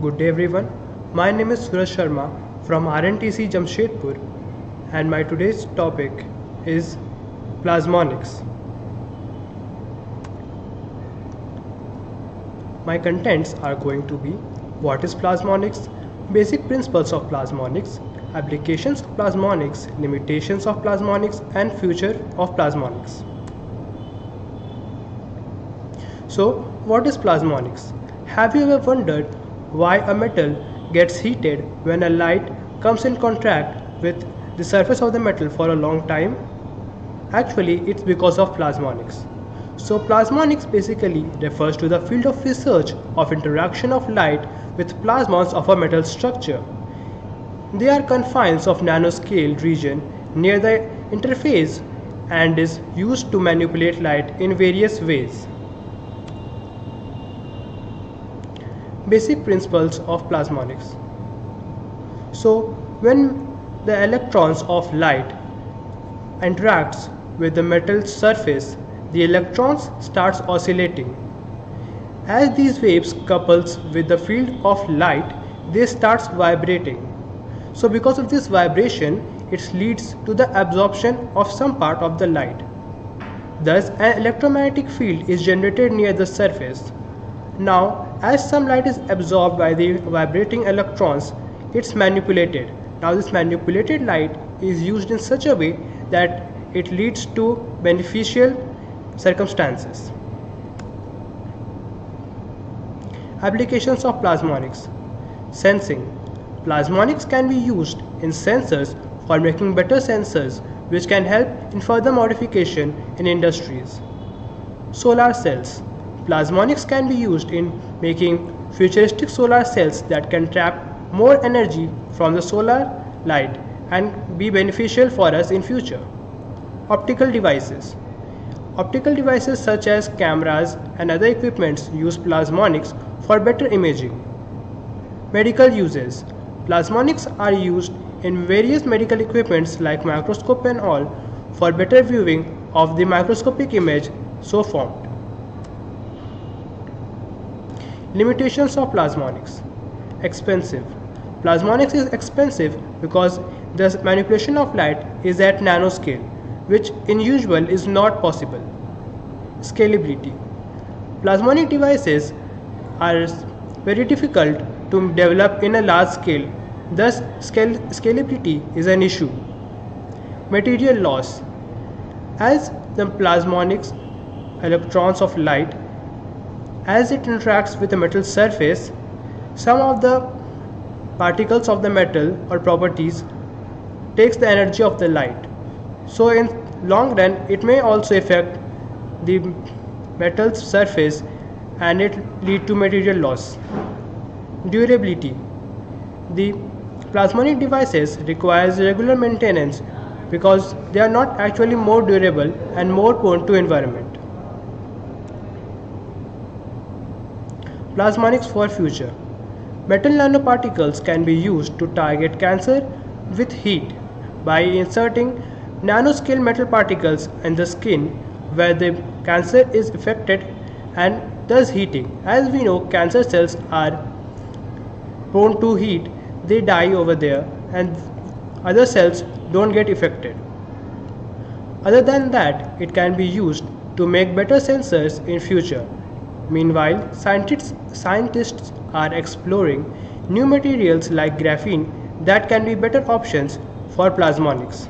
Good day everyone. My name is Suraj Sharma from RNTC Jamshedpur and my today's topic is Plasmonics. My contents are going to be what is Plasmonics, basic principles of Plasmonics, applications of Plasmonics, limitations of Plasmonics and future of Plasmonics. So, what is Plasmonics? Have you ever wondered why a metal gets heated when a light comes in contact with the surface of the metal for a long time? Actually, it's because of Plasmonics. So, Plasmonics basically refers to the field of research of interaction of light with plasmons of a metal structure. They are confines of nanoscale region near the interface and is used to manipulate light in various ways. Basic principles of Plasmonics. So, when the electrons of light interacts with the metal surface, the electrons starts oscillating. As these waves couples with the field of light, they starts vibrating. So, because of this vibration, it leads to the absorption of some part of the light. Thus, an electromagnetic field is generated near the surface. Now, as some light is absorbed by the vibrating electrons, it's manipulated. Now, this manipulated light is used in such a way that it leads to beneficial circumstances. Applications of Plasmonics. Sensing. Plasmonics can be used in sensors for making better sensors which can help in further modification in industries. Solar cells. Plasmonics can be used in making futuristic solar cells that can trap more energy from the solar light and be beneficial for us in future. Optical devices. Optical devices such as cameras and other equipments use Plasmonics for better imaging. Medical uses. Plasmonics are used in various medical equipments like microscope and all for better viewing of the microscopic image so formed. Limitations of Plasmonics. Expensive. Plasmonics is expensive because the manipulation of light is at nanoscale, which in usual is not possible. Scalability. Plasmonic devices are very difficult to develop in a large scale, thus scalability is an issue. Material loss. As the plasmonics electrons of light, as it interacts with the metal surface, some of the particles of the metal or properties takes the energy of the light. So in long run it may also affect the metal's surface and it lead to material loss. Durability. The plasmonic devices requires regular maintenance because they are not actually more durable and more prone to environment. Plasmonics for future. Metal nanoparticles can be used to target cancer with heat by inserting nanoscale metal particles in the skin where the cancer is affected and thus heating. As we know, cancer cells are prone to heat, they die over there and other cells don't get affected. Other than that, it can be used to make better sensors in future. Meanwhile, scientists are exploring new materials like graphene that can be better options for plasmonics.